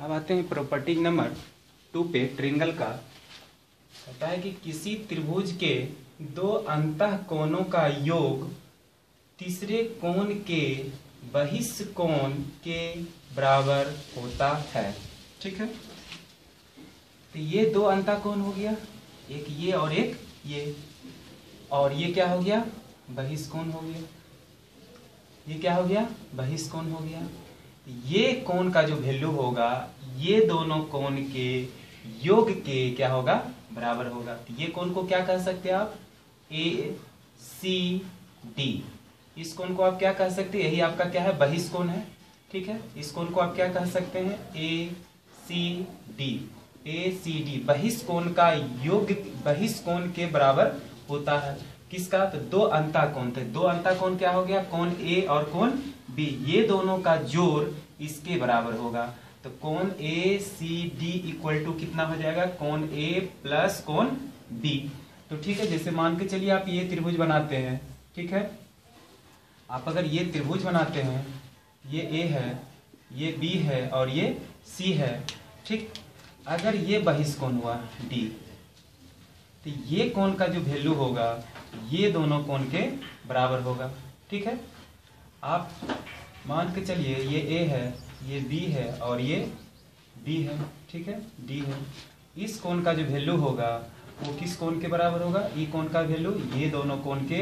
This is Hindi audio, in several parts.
अब आते हैं प्रॉपर्टी नंबर 2 पे ट्रायंगल का। कहता है कि किसी त्रिभुज के दो अंतः कोणों का योग तीसरे कोण के बहिष्ठ कोण के बराबर होता है। ठीक है, तो ये दो अंतः कोण हो गया, एक ये और एक ये, और ये क्या हो गया, बहिष्ठ कोण हो गया। ये क्या हो गया, बहिष्ठ कोण हो गया। ये कोण का जो वैल्यू होगा ये दोनों कोण के योग के क्या होगा, बराबर होगा। तो ये कोण को क्या कह सकते हैं आप, ए सी डी। इस कोण को आप क्या कह सकते हैं, यही आपका क्या है, बहिष्ठ कोण है। ठीक है, इस कोण को आप क्या कह सकते हैं, ए सी डी। ए सी डी बहिष्ठ कोण का योग बहिष्ठ कोण के बराबर होता है। किसका, तो दो अंतः कोण थे। दो अंतः कोण क्या हो गया, कोण ए और कोण बी, ये दोनों का जोड़ इसके बराबर होगा। तो कोण ए सी डी इक्वल टू कितना हो जाएगा, कोण ए प्लस कोण बी। तो ठीक है, जैसे मान के चलिए आप ये त्रिभुज बनाते हैं। ठीक है, आप अगर ये त्रिभुज बनाते हैं, ये ए है, ये बी है और ये सी है। ठीक, अगर ये बहिष्ठ कोण हुआ डी, तो ये कोण का जो वैल्यू होगा ये दोनों कोण के बराबर होगा। ठीक है, आप मान के चलिए ये ए है, ये बी है और ये बी है। ठीक है, डी है। इस कोण का जो वैल्यू होगा वो किस कोण के बराबर होगा, ई कोण का वैल्यू ये दोनों कोण के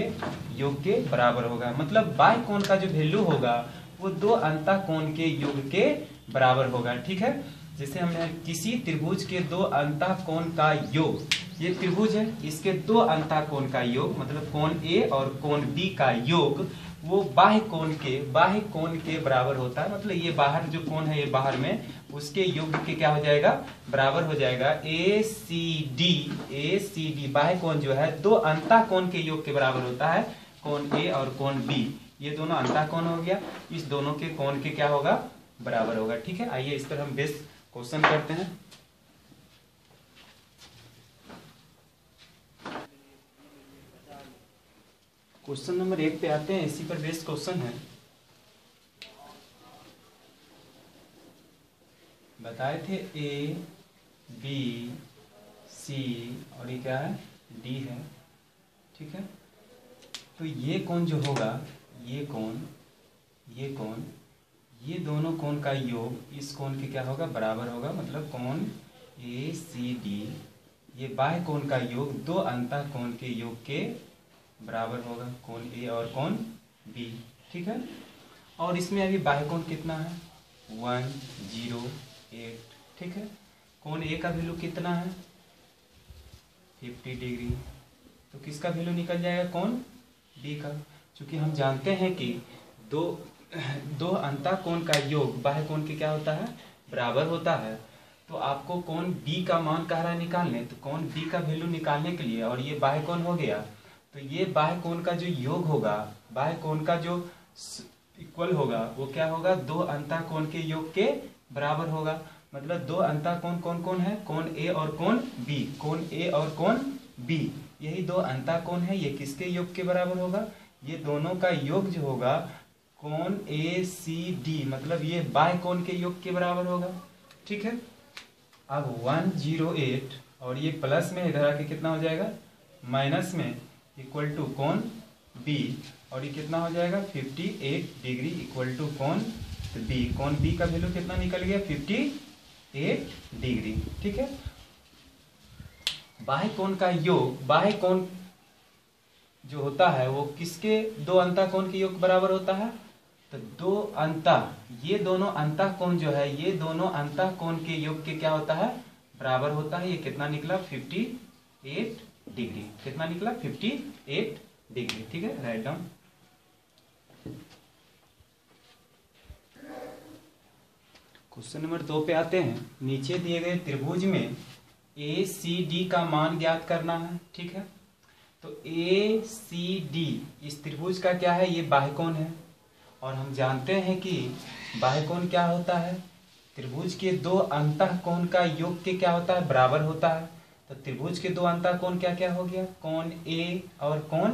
योग के बराबर होगा। मतलब बाह्य कोण का जो वैल्यू होगा वो दो अंतः कोण के योग के बराबर होगा। ठीक है, जैसे हमने किसी त्रिभुज के दो अंतः कोण का योग, ये त्रिभुज है, इसके दो अंतः कोण का योग मतलब कोण ए और कोण बी का योग वो बाह्य कोण के बराबर होता है। मतलब ये बाहर जो कोण है ये बाहर में, उसके योग के क्या हो जाएगा, बराबर हो जाएगा। ए सी डी बाह्य कोण जो है दो अंतः कोण के योग के बराबर होता है, कोण ए और कोण बी। ये दोनों अंतः कोण हो गया, इस दोनों के कोण के क्या होगा, बराबर होगा। ठीक है, आइए इस पर हम बेस क्वेश्चन करते हैं। क्वेश्चन नंबर 1 पे आते हैं, इसी पर बेस्ड क्वेश्चन है। बताए थे ए बी सी और ये क्या है, डी है। ठीक है, तो ये कोण जो होगा, ये कोण ये दोनों कोण का योग इस कोण के क्या होगा, बराबर होगा। मतलब कोण ए सी डी ये बाह्य कोण का योग दो अंतः कोण के योग के बराबर होगा, कोण ए और कोण बी। ठीक है, और इसमें अभी बाह्य कोण कितना है, 108। ठीक है, कोण ए का वैल्यू कितना है, 50 डिग्री। तो किसका वैल्यू निकल जाएगा, कोण बी का। क्योंकि हम जानते हैं कि दो अंतः कोण का योग बाह्य कोण के क्या होता है, बराबर होता है। तो आपको कोण बी का मान कह रहा है निकालने, तो कोण बी का वैल्यू निकालने के लिए, और ये बाह्य कोण हो गया, तो ये बाह्य कोण का जो योग होगा, बाह्य कोण का जो इक्वल होगा वो क्या होगा, दो अंतः कोण के योग के बराबर होगा। मतलब दो अंतः कोण कौन कौन है, कोण ए और कोण बी। कोण ए और कोण बी यही दो अंतः कोण है, ये किसके योग के बराबर होगा, ये दोनों का योग जो होगा कोण ए सी डी मतलब ये बाह्य कोण के योग के बराबर होगा। ठीक है, अब 108 और ये प्लस में इधर आके कितना हो जाएगा, माइनस में, इक्वल टू कोण बी, और ये कितना हो जाएगा 58 डिग्री इक्वल टू कोण बी। कोण बी का वैल्यू कितना निकल गया, 58 डिग्री। ठीक है, बाह्य कोण का योग, बाह्य कोण जो होता है वो किसके दो अंतः कोण के योग बराबर होता है, तो दो अंतः, ये दोनों अंतः कोण जो है ये दोनों अंतः कोण के योग के क्या होता है, बराबर होता है। ये कितना निकला, 58 डिग्री। कितना निकला, 58 डिग्री। ठीक है, राइट डाउन। क्वेश्चन नंबर 2 पे आते हैं। नीचे दिए गए त्रिभुज में ए सी डी का मान ज्ञात करना है। ठीक है, तो ए सी डी इस त्रिभुज का क्या है, ये बाह्य कोण है, और हम जानते हैं कि बाह्य कोण क्या होता है, त्रिभुज के दो अंतः कोण का योग के क्या होता है, बराबर होता है। तो त्रिभुज के दो अंतः कोण क्या क्या हो गया, कोण ए और कोण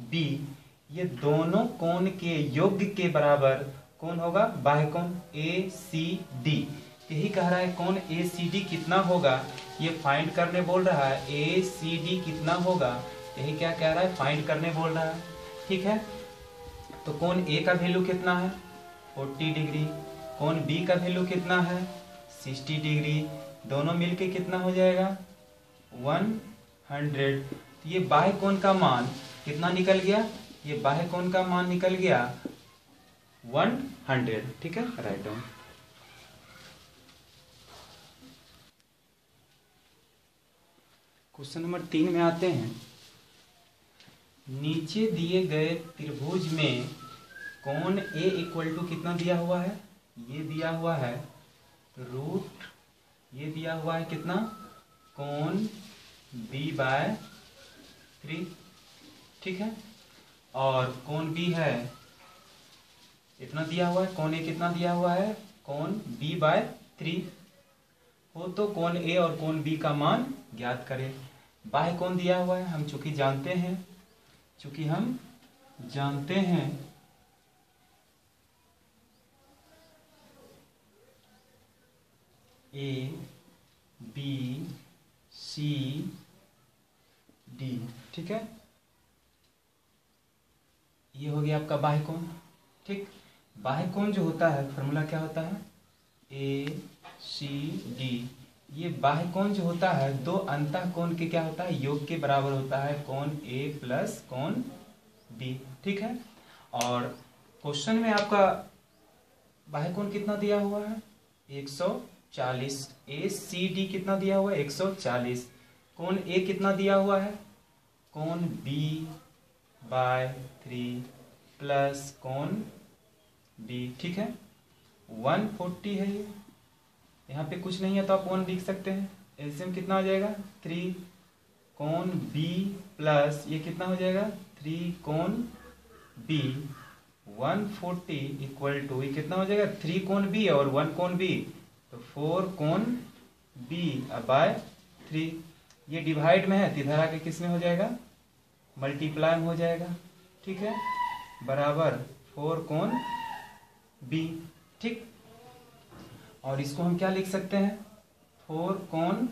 बी, ये दोनों कोण के योग के बराबर कौन होगा, बाह्य कोण ए सी डी। यही कह रहा है कौन ACD कितना होगा, ये फाइंड करने बोल रहा है। ACD कितना होगा, यही क्या कह रहा है, फाइंड करने बोल रहा है। ठीक है, तो कौन A का वैल्यू कितना है 40 डिग्री, कौन B का वैल्यू कितना है 60 डिग्री, दोनों मिलके कितना हो जाएगा 100। तो ये बाह्य कोण का मान कितना निकल गया, ये बाह्य कोण का मान निकल गया 100। ठीक है, राइट डाउन। क्वेश्चन नंबर 3 में आते हैं। नीचे दिए गए त्रिभुज में कोण A इक्वल टू कितना दिया हुआ है, ये दिया हुआ है रूट, ये दिया हुआ है कितना कोण B/3। ठीक है, और कोण B है इतना दिया हुआ है, कोण A कितना दिया हुआ है कोण B/3 हो, तो कोण A और कोण B का मान ज्ञात करें। बाह्य कोण दिया हुआ है, हम चूंकि जानते हैं A B C D। ठीक है, ये हो गया आपका बाह्य कोण। ठीक, बाह्य कोण जो होता है फॉर्मूला क्या होता है ACD। ये बाह्य कोण जो होता है दो अंतः कोण के क्या होता है योग के बराबर होता है, कोण A प्लस कोण B। ठीक है, और क्वेश्चन में आपका बाह्य कोण कितना दिया हुआ है 140, ACD कितना दिया हुआ है 140, कोण A कितना दिया हुआ है कोण B/3 प्लस कोण B। ठीक है, 140 है ये, यहाँ पे कुछ नहीं है तो आप 1 लिख सकते हैं। एलसीएम कितना हो जाएगा 3 कोण B प्लस ये कितना हो जाएगा 3 कोण B, 140 इक्वल टू ये कितना हो जाएगा 3 कोण B और 1 कोण B, तो 4 कोण B/3। ये डिवाइड में है तो इधर आके किस में हो जाएगा मल्टीप्लाई में हो जाएगा। ठीक है, बराबर 4 कोण B। ठीक, और इसको हम क्या लिख सकते हैं 4 कोण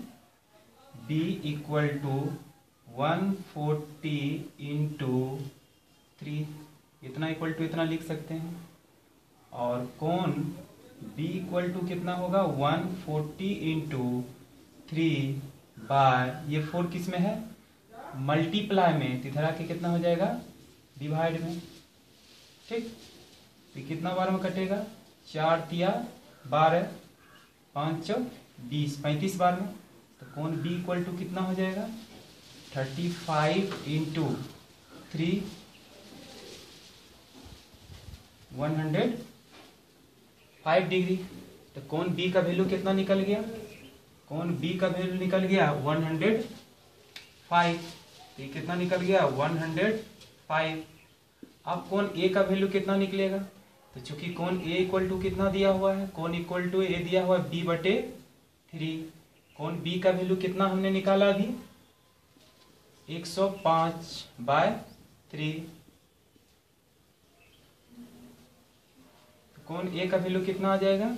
B इक्वल टू 140 इंटू 3, इतना इक्वल टू इतना लिख सकते हैं, और कोण B इक्वल टू कितना होगा 140 इंटू 3 बाय ये 4 किस में है मल्टीप्लाई में, तो इधर आके कितना हो जाएगा डिवाइड में। ठीक, तो कितना बार में कटेगा 4 तिया 12, 5 चौ 20, 35 बार में, तो कोण B इक्वल टू कितना हो जाएगा 35 इंटू 3 105 डिग्री। तो कोण B का वैल्यू कितना निकल गया, कोण B का वैल्यू निकल गया 105, तो ये कितना निकल गया 105। अब कोण A का वैल्यू कितना निकलेगा, तो चूंकि कोण A इक्वल टू कितना दिया हुआ है, कोण इक्वल टू A दिया हुआ है B/3, कोण B का वैल्यू कितना हमने निकाला अभी 105/3, कोण A का वैल्यू कितना आ जाएगा,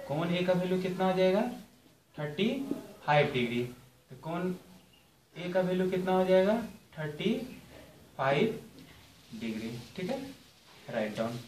कोण A का वैल्यू कितना आ जाएगा 35 डिग्री, तो कोण A का वैल्यू कितना हो जाएगा 35 डिग्री। ठीक है, राइट डाउन।